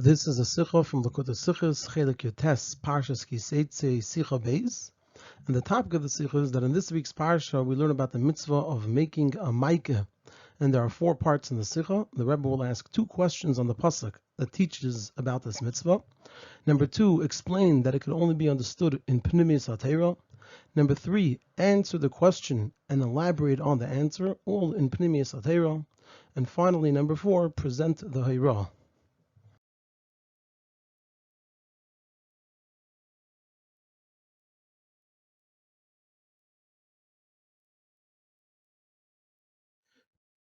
This is a Sikha from the Sichos, Chelek Tetze, Parshas Tetze, Sikha Beis. And the topic of the Sikha is that in this week's Parsha we learn about the mitzvah of making a maikeh. And there are 4 parts in the Sikha. The Rebbe will ask 2 questions on the pasuk that teaches about this mitzvah. Number 2, explain that it can only be understood in Pnimis HaTeira. Number 3, answer the question and elaborate on the answer, all in Pnimis HaTeira. And finally, number 4, present the Hayrah.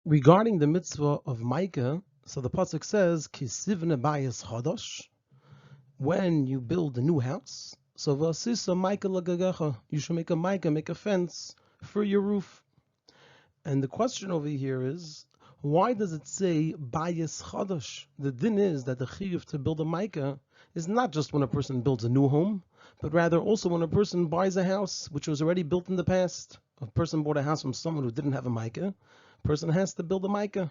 Regarding the mitzvah of Maikah, so the pasuk says, "Kisivne bayis chodosh," when you build a new house. So v'asisa Maikah lagagecha, you should make a Maikah, make a fence for your roof. And the question over here is, why does it say bayis chodosh? The din is that the chiyuv to build a Maikah is not just when a person builds a new home, but rather also when a person buys a house which was already built in the past. A person bought a house from someone who didn't have a Maikah. Person has to build a maikah.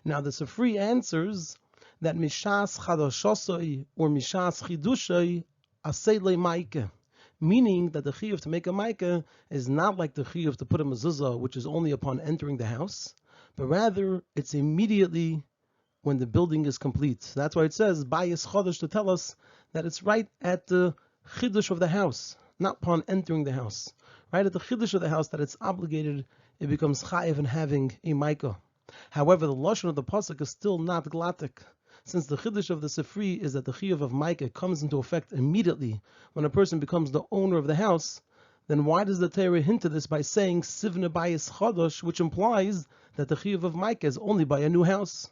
Now the Sifri answers that mishas chadashosoi or mishas chidushoi aseile maikah, meaning that the chiyuv to make a maikah is not like the chiyuv to put a mezuzah, which is only upon entering the house, but rather it's immediately when the building is complete. That's why it says bayis chodesh, to tell us that it's right at the chidush of the house, not upon entering the house. Right at the chidush of the house that it's obligated, it becomes chayiv in having a maikah. However, the lashon of the pasuk is still not glatik, since the chiddush of the Sifri is that the chiyuv of maikah comes into effect immediately when a person becomes the owner of the house. Then why does the Torah hint to this by saying sivne bayis chodosh, which implies that the chiyuv of maikah is only by a new house?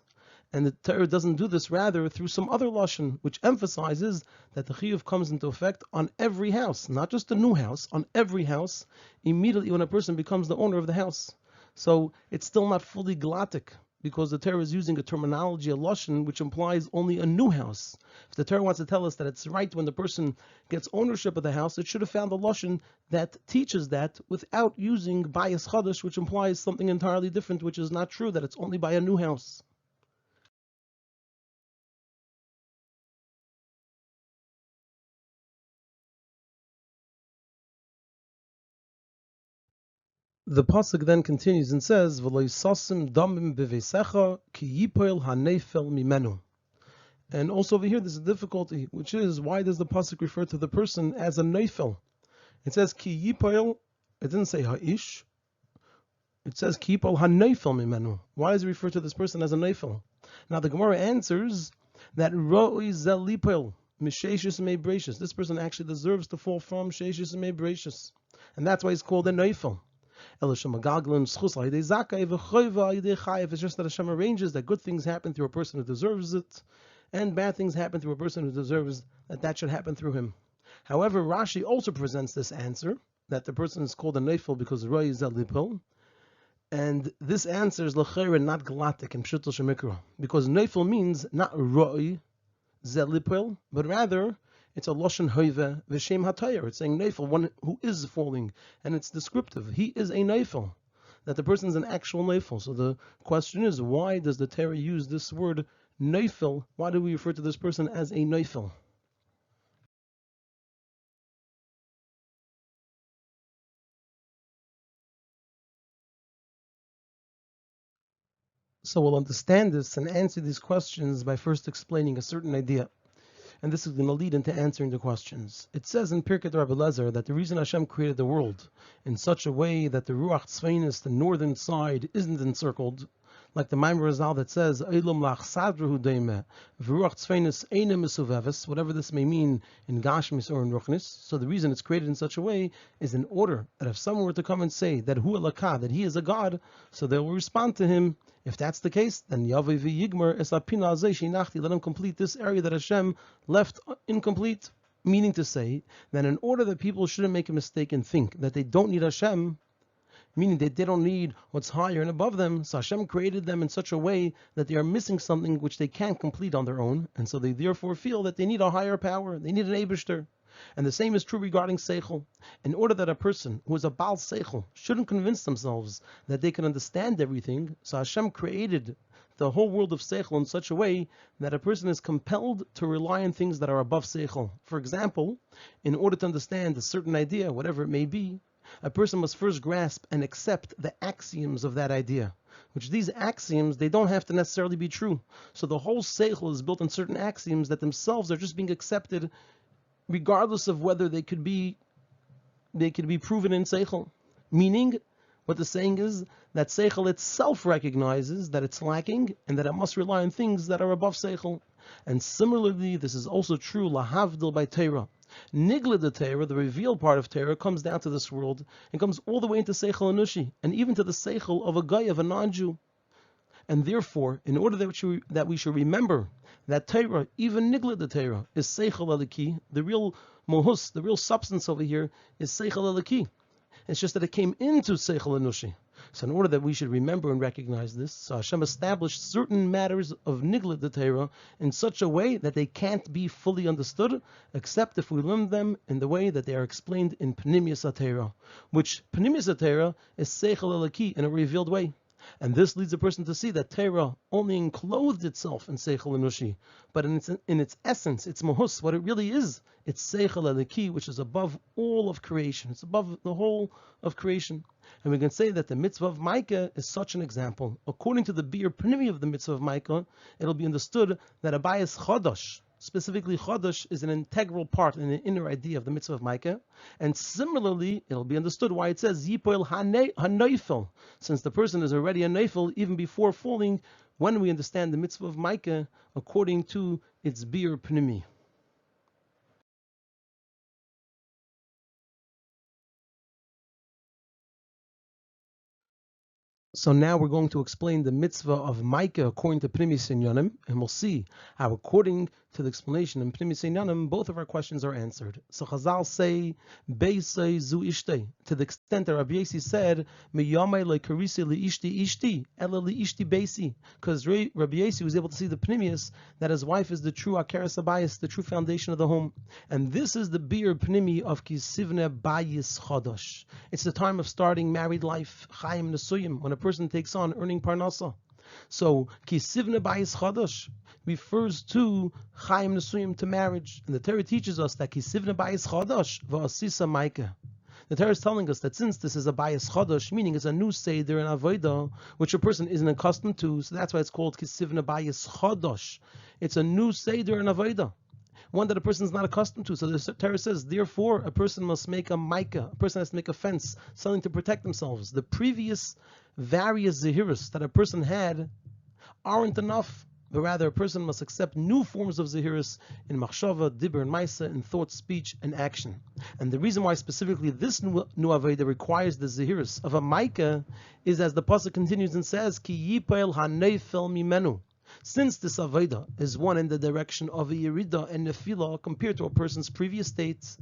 And the Torah doesn't do this, rather through some other lashon, which emphasizes that the chiyuv comes into effect on every house, not just a new house, on every house, immediately when a person becomes the owner of the house. So it's still not fully glatik, because the Torah is using a terminology, a lashon, which implies only a new house. If the Torah wants to tell us that it's right when the person gets ownership of the house, it should have found a lashon that teaches that without using bayis chodesh, which implies something entirely different, which is not true, that it's only by a new house. The pasuk then continues and says, "V'lo yisasim damim b'veisecha ki yipoil hanefel mimenu." And also over here, there's a difficulty, which is, why does the pasuk refer to the person as a neifel? It says ki yipoil. It didn't say ha'ish. It says ki yipoil hanefel mimenu. Why does it refer to this person as a neifel? Now the Gemara answers that ro'i zel lipol misheishis me'brachus. This person actually deserves to fall from sheishis me'brachus, and that's why he's called a neifel. It's just that Hashem arranges that good things happen through a person who deserves it, and bad things happen through a person who deserves that should happen through him. However, Rashi also presents this answer, that the person is called a neifel because Roi is Lipol, and this answer is l'chayra not glatik in Pshuto Shemikra, because neifel means not Roi Zelipol, but rather it's a loshen hoive v'shem hatayr. It's saying neifel, one who is falling, and it's descriptive. He is a neifel, that the person is an actual neifel. So the question is, why does the Torah use this word neifel? Why do we refer to this person as a neifel? So we'll understand this and answer these questions by first explaining a certain idea. And this is going to lead into answering the questions. It says in Pirkei Rabbi Lezer that the reason Hashem created the world in such a way that the Ruach Tzveinis, the northern side, isn't encircled, like the Maimar Razal that says, Eilum lach sadru hudeime, v'ruach tzveinis eine mesuveves, whatever this may mean in Gashmis or in Ruchnis. So the reason it's created in such a way is in order that if someone were to come and say that hu elakah, that he is a God, so they will respond to him. If that's the case, then Yavei v'yigmer es apina azeh shinachti, let him complete this area that Hashem left incomplete. Meaning to say that in order that people shouldn't make a mistake and think that they don't need Hashem, meaning that they don't need what's higher and above them, so Hashem created them in such a way that they are missing something which they can't complete on their own, and so they therefore feel that they need a higher power, they need an Eibishter. And the same is true regarding Seichel. In order that a person who is a Baal Seichel shouldn't convince themselves that they can understand everything, so Hashem created the whole world of seichel in such a way that a person is compelled to rely on things that are above seichel. For example, in order to understand a certain idea, whatever it may be, a person must first grasp and accept the axioms of that idea, which these axioms, they don't have to necessarily be true. So the whole seichel is built on certain axioms that themselves are just being accepted regardless of whether they could be proven in seichel. Meaning, what the saying is that seichel itself recognizes that it's lacking and that it must rely on things that are above seichel. And similarly, this is also true lahavdil by Torah. Nigla the Torah, the revealed part of Torah, comes down to this world and comes all the way into seichel anushi, and even to the seichel of a guy, of a non-Jew. And therefore, in order that we should remember that Torah, even Nigla the Torah, is seichel aliki, the real mohus, the real substance over here is seichel aliki. It's just that it came into seichel anushi. So in order that we should remember and recognize this, so Hashem established certain matters of Nigla the Torah in such a way that they can't be fully understood, except if we learn them in the way that they are explained in Pnimius HaTorah, which Pnimius HaTorah is seichel aliki in a revealed way. And this leads a person to see that Torah only enclosed itself in Seichel Anushi, but in its essence, its mohus, what it really is, it's Seichel Eliki, which is above all of creation. It's above the whole of creation. And we can say that the mitzvah of Micah is such an example. According to the Bir Pnimi of the mitzvah of Micah, it'll be understood that a bias chodosh, specifically chodosh, is an integral part in the inner idea of the mitzvah of Micah. And similarly, it'll be understood why it says yipoil hanoifel, since the person is already a neifel even before falling, when we understand the mitzvah of Micah according to its Bir Pnimi. So now we're going to explain the mitzvah of Micah according to Pnimis Inyanim, and we'll see how, according to the explanation in Pnimis Inyanim, both of our questions are answered. So Chazal say, Beisei zu ishtei, to the extent that Rabbi Yossi said, Miyamei lekarisi liishti ishti, ela liishti beisi, because Rabbi Yossi was able to see the Pnimius, that his wife is the true Akeres Abayis, the true foundation of the home. And this is the Bir Pnimi of Kisivne Bayis Chodosh. It's the time of starting married life, Chaim Nesuyim, when a person takes on earning parnasa. So Kisivne Bayis Chodosh refers to Chaim Nesuyim, to marriage. And the Torah teaches us that Kisivne Bayis Chodosh v'asisa Micah. The Torah is telling us that since this is a Bayis Chodosh, meaning it's a new Seder and Avodah, which a person isn't accustomed to, so that's why it's called Kisivne Bayis Chodosh. It's a new Seder and Avodah, one that a person is not accustomed to. So the Torah says, therefore, a person must make a Micah, a person has to make a fence, something to protect themselves. The previous various Zehirus that a person had aren't enough, but rather a person must accept new forms of Zehirus in Machshava, Dibur, and Maisa, in thought, speech, and action. And the reason why specifically this new Aveda requires the Zehirus of a Micah is, as the Pasuk continues and says, Ki yipael haneifel mimenu. Since this Aveda is one in the direction of a Yerida and Nefila compared to a person's previous states,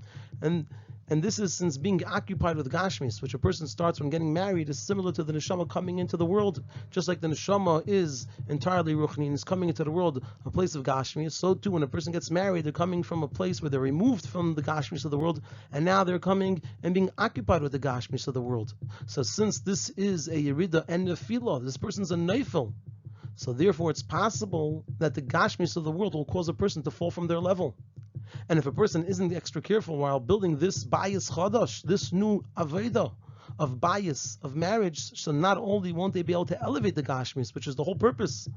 and this is since being occupied with Gashmis, which a person starts when getting married, is similar to the Neshama coming into the world. Just like the Neshama is entirely Ruchni and is coming into the world, a place of Gashmis, so too when a person gets married, they're coming from a place where they're removed from the Gashmis of the world, and now they're coming and being occupied with the Gashmis of the world. So since this is a Yerida and Nefila, this person's a Neifel. So therefore it's possible that the Gashmis of the world will cause a person to fall from their level. And if a person isn't extra careful while building this Bayis Chodosh, this new Aveda of Bayis, of marriage, so not only won't they be able to elevate the Gashmis, which is the whole purpose,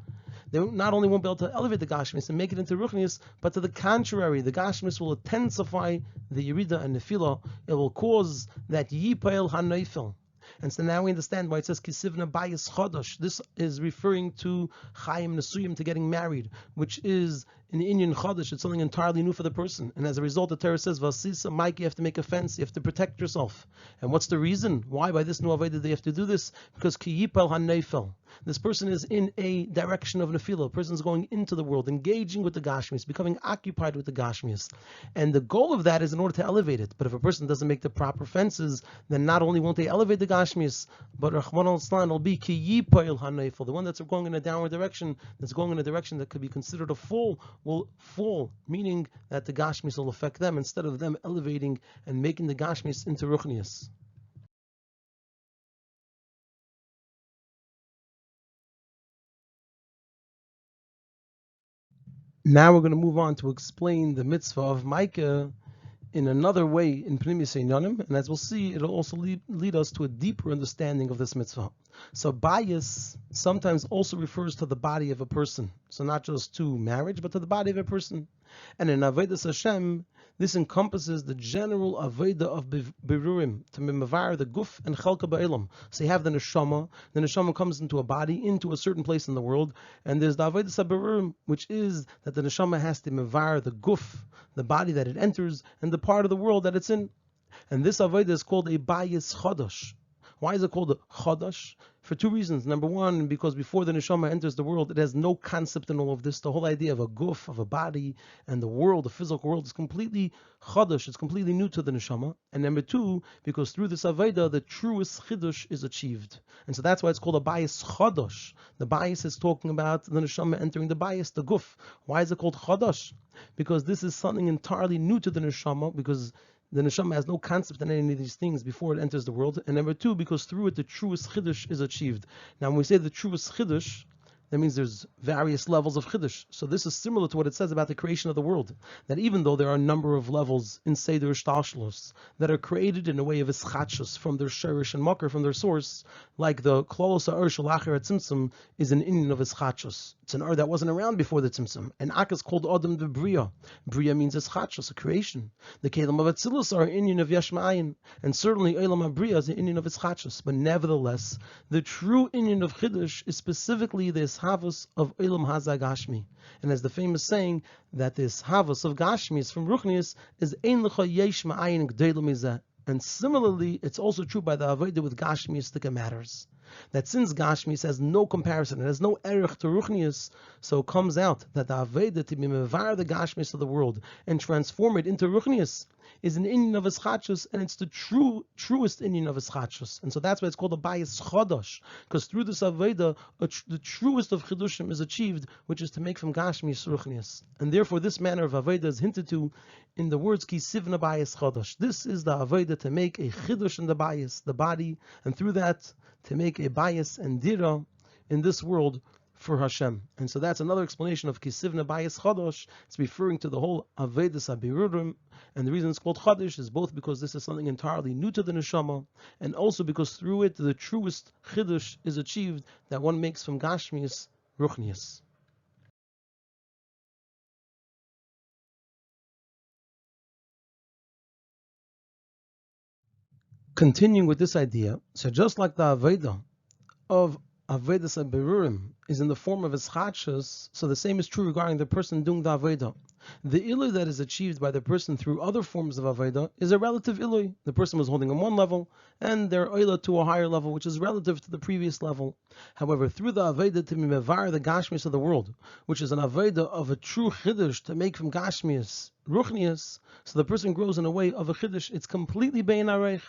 they not only won't be able to elevate the Gashmis and make it into Ruchnius, but to the contrary, the Gashmis will intensify the Yerida and Nefila. It will cause that Yipael HaNeifel. And so now we understand why it says Kisivna Bayis Chodosh. This is referring to Chaim Nesuyim, to getting married, which is in the Indian Chodesh. It's something entirely new for the person. And as a result, the Torah says, Vasisa, Mike, you have to make a fence, you have to protect yourself. And what's the reason? Why by this new Aveda they have to do this? Because Ki Yipel HaNeifel. This person is in a direction of Nefila. A person is going into the world, engaging with the Gashmis, becoming occupied with the Gashmis. And the goal of that is in order to elevate it. But if a person doesn't make the proper fences, then not only won't they elevate the Gashmis, but Rahman al-Islam will be Ki Yipel HaNeifel. The one that's going in a downward direction, that's going in a direction that could be considered a fall, will fall, meaning that the Gashmis will affect them instead of them elevating and making the Gashmis into Ruchnius. Now we're going to move on to explain the mitzvah of Micah in another way in Pnimis Einyanim, and as we'll see, it'll also lead us to a deeper understanding of this mitzvah. So bias sometimes also refers to the body of a person, so not just to marriage, but to the body of a person. And in Avodas Hashem, this encompasses the general Avodah of Berurim, to mevar the guf and chelka ba'elam. So you have the neshama comes into a body, into a certain place in the world, and there's the Avodah Berurim, which is that the neshama has to mevar the guf, the body that it enters, and the part of the world that it's in. And this Avodah is called a bayis chodosh. Why is it called a chodosh? For two reasons. Number one, because before the neshama enters the world, it has no concept in all of this. The whole idea of a guf, of a body, and the world, the physical world, is completely chodosh. It's completely new to the neshama. And number two, because through this Avodah, the truest chidush is achieved. And so that's why it's called a bayis chodosh. The bayis is talking about the neshama entering the bayis, the guf. Why is it called chodosh? Because this is something entirely new to the neshama, because the neshama has no concept in any of these things before it enters the world. And number two, because through it the truest chiddush is achieved. Now, when we say the truest chiddush, that means there's various levels of chiddush. So this is similar to what it says about the creation of the world. That even though there are a number of levels in Seder Shtalshlus that are created in a way of ischatshus from their sherish and makar, from their source, like the klolos ha'ur shalacher tzimtzum is an inyan of ischatshus. It's an ur that wasn't around before the tzimtzum. And Ak is called Adam de Bria. Bria means ischatshus, a creation. The kelim of Atzilus are an inyan of yesh ma'ayin. And certainly Eilam HaBria is an inyan of ischatshus. But nevertheless, the true inyan of chiddush is specifically this havas of Eilam Haza Gashmi. And as the famous saying, that this havas of Gashmi is from Ruchnius, is Ein Lecha Yesh Ma'ayin G'deilu Mizeh. And similarly, it's also true by the Avodah with Gashmiistic matters. That since Gashmis has no comparison, it has no erech to Ruchnius, so it comes out that the Avodah to be mevar the Gashmis of the world and transform it into Ruchnius is an inyan of Eschatshus, and it's the truest inyan of Eschatshus. And so that's why it's called a bayis chodosh, because through this Avodah, the truest of Chidushim is achieved, which is to make from Gashmis Ruchnius. And therefore this manner of Avodah is hinted to in the words ki sivna bayis chodosh. This is the Avodah to make a Chidush in the bayis, the body, and through that to make a bayis and dira in this world for Hashem. And so that's another explanation of Kisivna Bayis Chodosh. It's referring to the whole Avedis Abirurim. And the reason it's called Chodosh is both because this is something entirely new to the Neshama, and also because through it the truest Chiddush is achieved that one makes from Gashmius Ruchnius. Continuing with this idea, so just like the Aveda of Avedas Abirurim is in the form of Eschatshus, so the same is true regarding the person doing the Aveda. The Ilui that is achieved by the person through other forms of Aveda is a relative Ilui. The person was holding on one level, and their Oila to a higher level, which is relative to the previous level. However, through the Aveda to be mevar the Gashmius of the world, which is an Aveda of a true Chiddush to make from Gashmius Ruchnius, so the person grows in a way of a Chiddush, it's completely Bein Areich.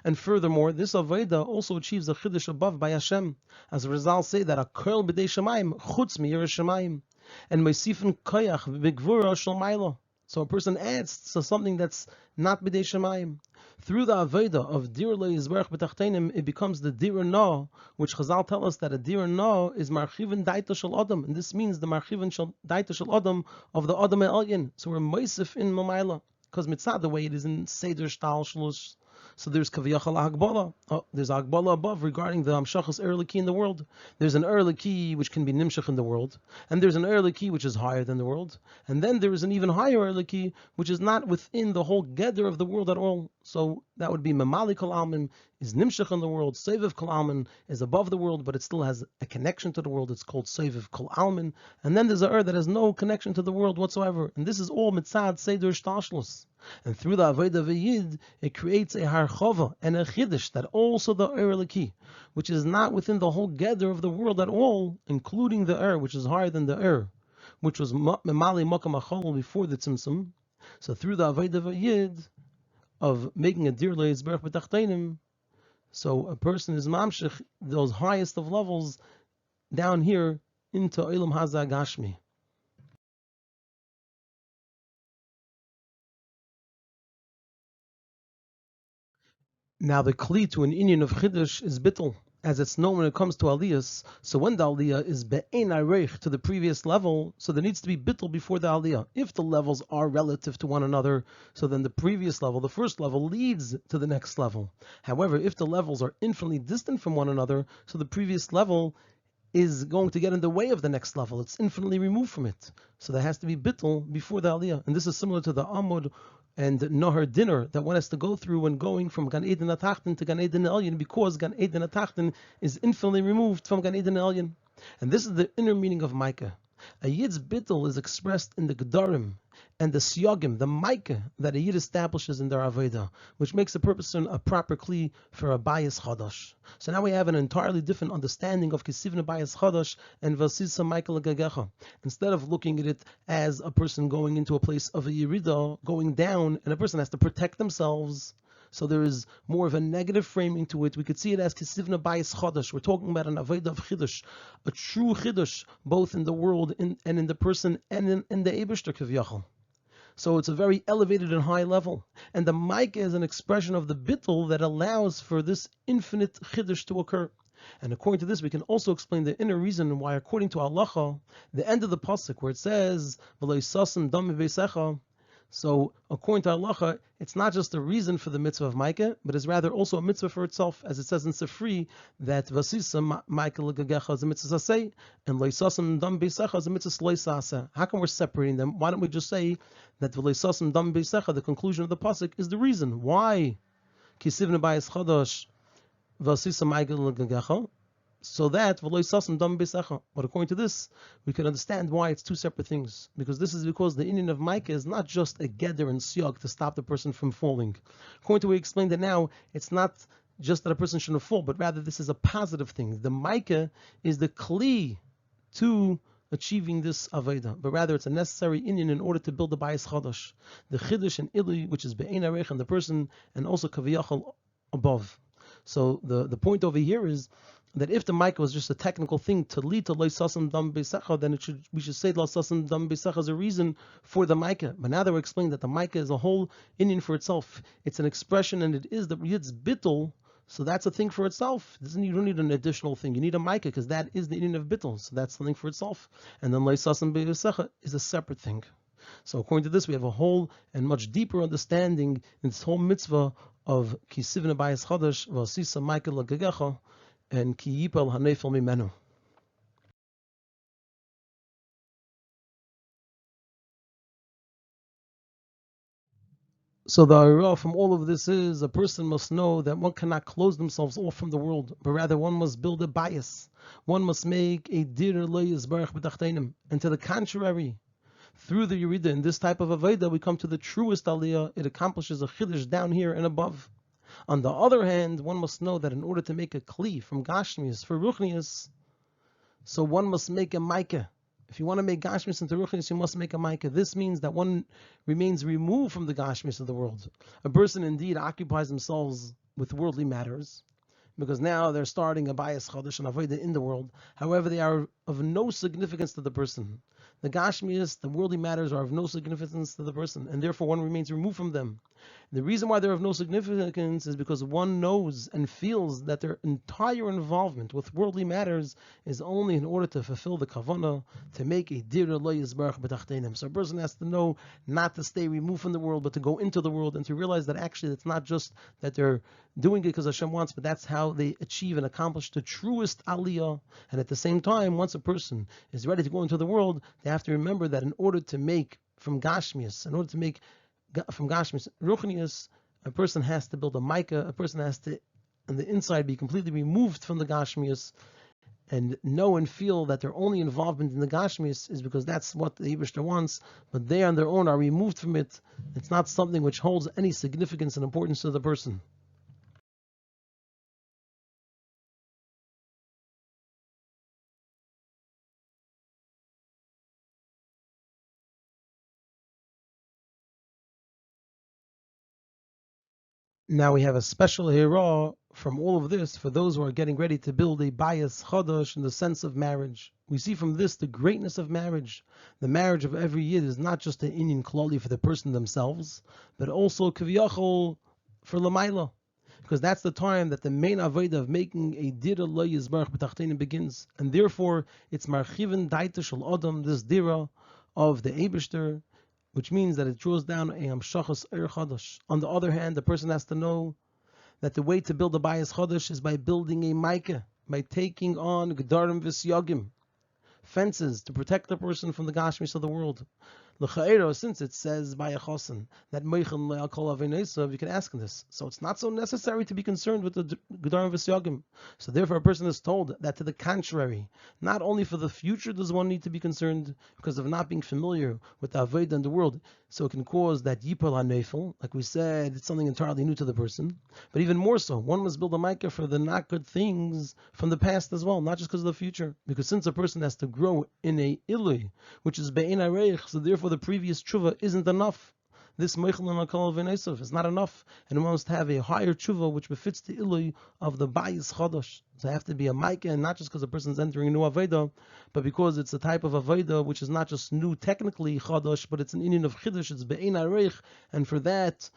And furthermore, this Avodah also achieves a chiddush above by Hashem. As a result, say that a kol b'dei shemayim chutz mi yiras shemayim, and meisifen koyach v'gvura shel mayla. So a person adds to something that's not b'dei shemayim. Through the Avodah of dir lo yizberach b'tachtenim, it becomes the dir no, which Chazal tell us that a dir no is marchiven daita shel adam, and this means the marchiven daita shel adam of the adam elyon. So we're meisif in mamayla, because mitzad the way it is in seder shtal shlush. So there's Kaviyachal Agbala. There's Agbala above regarding the Amshachas Erliki in the world. There's an Erliki which can be Nimshach in the world. And there's an Erliki which is higher than the world. And then there is an even higher Erliki which is not within the whole Geder of the world at all. So that would be Mamali Kol Almin is Nimshach in the world. Seviv Kol Almin is above the world, but it still has a connection to the world. It's called Seviv Kol Almin. And then there's a that has no connection to the world whatsoever. And this is all Mitzad Seder Shtashlos. And through the Avodah V'Yid, it creates a harchova and a chiddush that also the Leki, which is not within the whole gather of the world at all, including the which is higher than the which was Memali Makam Achol before the Tzimtzum. So through the Avodah V'Yid of making a dir le'izberach b'tachtenim, so a person is mamshich those highest of levels down here into Olam Haza Gashmi. Now the kli to an inyan of chiddush is bittul, as it's known when it comes to aliyahs. So when the aliyah is be'ein areich to the previous level, so there needs to be bittul before the aliyah. If the levels are relative to one another, so then the previous level, the first level, leads to the next level. However, if the levels are infinitely distant from one another, so the previous level is going to get in the way of the next level. It's infinitely removed from it. So there has to be bittul before the aliyah. And this is similar to the amud and nahar dinner that one has to go through when going from Gan Eden Atachten to Gan Eden Elyon, because Gan Eden Atachten is infinitely removed from Gan Eden Elyon. And this is the inner meaning of Micah. A Yid's bittul is expressed in the Gedarim and the Siyagim, the Micah that a Yid establishes in their Avodah, which makes a person a proper kli for a bias chadash. So now we have an entirely different understanding of Kisivna bias chadash and Vasisa Michael Gagecha. Instead of looking at it as a person going into a place of a Yerida, going down, and a person has to protect themselves. So there is more of a negative framing to it. We could see it as Kisivna Bayis Chodesh. We're talking about an Avodah of Chiddush, a true Chiddush, both in the world and in the person and in the Eibishter Kiviyachal. So it's a very elevated and high level. And the Micah is an expression of the bittul that allows for this infinite Chiddush to occur. And according to this, we can also explain the inner reason why, according to Halacha, the end of the pasuk where it says, "V'lo yisasem dam miveisecha," so according to Halacha, it's not just a reason for the mitzvah of Micah, but it's rather also a mitzvah for itself, as it says in Sifri that Vasisa Micah l'gagecha is a mitzvah saseh, and loisasam dam beisecha is a mitzvah loisaseh. How come we're separating them? Why don't we just say that loisasam dam beisecha, the conclusion of the pasuk, is the reason why kisivna bayis chadash Vasisa Micah l'gagecha? So that but according to this, we can understand why it's two separate things. Because this is because the Indian of Micah is not just a geder and siyag to stop the person from falling. According to what we explained it now, it's not just that a person shouldn't fall, but rather this is a positive thing. The Micah is the kli to achieving this Aveda, but rather it's a necessary Indian in order to build the Bayis Chadash. The Chiddush and Ili, which is Be'ein Arech and the person, and also Kaviyachal above. So the point over here is that if the Micah was just a technical thing to lead to Loisasam Dam Beisecha, then we should say Loisasam Dam Beisecha as a reason for the Micah. But now that we're explaining that the Micah is a whole Indian for itself, it's an expression and it is the Yid's bittul, so that's a thing for itself. You don't need an additional thing. You need a Micah because that is the Indian of bittul, so that's something for itself. And then Loisasam Beisecha is a separate thing. So according to this, we have a whole and much deeper understanding in this whole mitzvah of Kisivna Bayis Chadash Vasisa Micah l'gagecha and Ki Yipal Hanefel Mimenu. So the Ira from all of this is a person must know that one cannot close themselves off from the world, but rather one must build a bias. One must make a dir loyis barach b'tachtenim. And to the contrary, through the Yerida in this type of Aveda, we come to the truest Aliyah. It accomplishes a chiddush down here and above. On the other hand, one must know that in order to make a kli from Gashmias for Ruchnias, so one must make a Micah. If you want to make Gashmias into Ruchnias, you must make a Micah. This means that one remains removed from the Gashmias of the world. A person indeed occupies themselves with worldly matters, because now they're starting a bias chodesh and avodah in the world. However, they are of no significance to the person. The Gashmias, the worldly matters, are of no significance to the person, and therefore one remains removed from them. The reason why they're of no significance is because one knows and feels that their entire involvement with worldly matters is only in order to fulfill the kavanah, to make a dir lo yizbarach b'tachtenim. So a person has to know not to stay removed from the world, but to go into the world and to realize that actually it's not just that they're doing it because Hashem wants, but that's how they achieve and accomplish the truest aliyah. And at the same time, once a person is ready to go into the world, they have to remember that in order to make from Gashmias, in order to make from Gashmias Ruchnias, a person has to build a Micah, a person has to, on the inside, be completely removed from the Gashmias and know and feel that their only involvement in the Gashmias is because that's what the Eibishter wants, but they on their own are removed from it. It's not something which holds any significance and importance to the person. Now we have a special hira from all of this for those who are getting ready to build a bias chadash in the sense of marriage. We see from this the greatness of marriage. The marriage of every yid is not just an inyan klali for the person themselves, but also kaviyachol for lamaila. because that's the time that the main avodah of making a dira lo yizbarach b'tachtenim begins, and therefore it's marchiven daita shel adam, this dira of the Eibishter, which means that it draws down a amshachas er chadash. On the other hand, the person has to know that the way to build a bayis chadash is by building a maika, by taking on gedarim v'syagim, fences to protect the person from the gashmis of the world. L'cha'ero, since it says by a chosen that meichel le'akol avenesav, you can ask him this. So it's not so necessary to be concerned with the gedarim v'syagim. So therefore, a person is told that to the contrary, not only for the future does one need to be concerned because of not being familiar with the avodah in the world, so it can cause that yipol hanefel, like we said, it's something entirely new to the person. But even more so, one must build a maika for the not good things from the past as well, not just because of the future. Because since a person has to grow in a ilui, which is be'en areich, so therefore the previous tshuva isn't enough. This meichel and akol v'nesav is not enough, and one must have a higher tshuva which befits the ilui of the bayis chadash. So I have to be a maika, and not just because the person is entering a new avodah, but because it's a type of avodah which is not just new technically chadash, but it's an inyan of chiddush. It's be'en areich, and for that,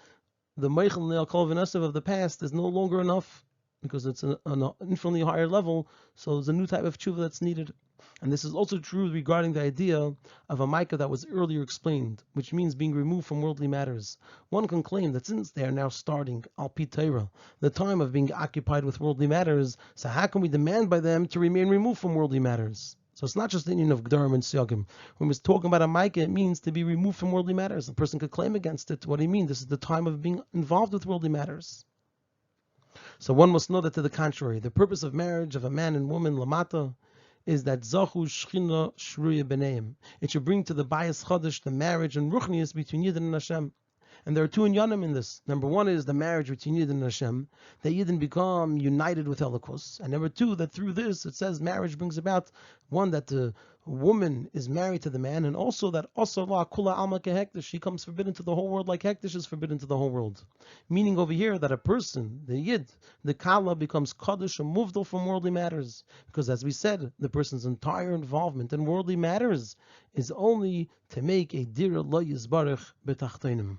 the meichel and akol v'nesav of the past is no longer enough because it's an infinitely higher level. So there's a new type of tshuva that's needed. And this is also true regarding the idea of a maika that was earlier explained, which means being removed from worldly matters. One can claim that since they are now starting, al pi Torah, the time of being occupied with worldly matters, so how can we demand by them to remain removed from worldly matters? So it's not just the union of Gdarim and Syagim. When we're talking about a maika, it means to be removed from worldly matters. A person could claim against it. What do you mean? This is the time of being involved with worldly matters. So one must know that to the contrary, the purpose of marriage of a man and woman, lamata, is that Zachu Shchina Shruya B'neim. It should bring to the Bayis Chodesh the marriage and Ruchnius between Yidden and Hashem. And there are two inyanim in this. Number one is the marriage between Yidden and Hashem, that Yidden become united with Elokus. And number two, that through this, it says marriage brings about, one, that the woman is married to the man, and also that Osala Kula Alma Kehektish, she comes forbidden to the whole world like Hektish is forbidden to the whole world. Meaning over here that a person, the Yid, the Kala, becomes Kaddish and Muvdal from worldly matters. Because as we said, the person's entire involvement in worldly matters is only to make a Dira Lo Yizbarach B'Tachtenim.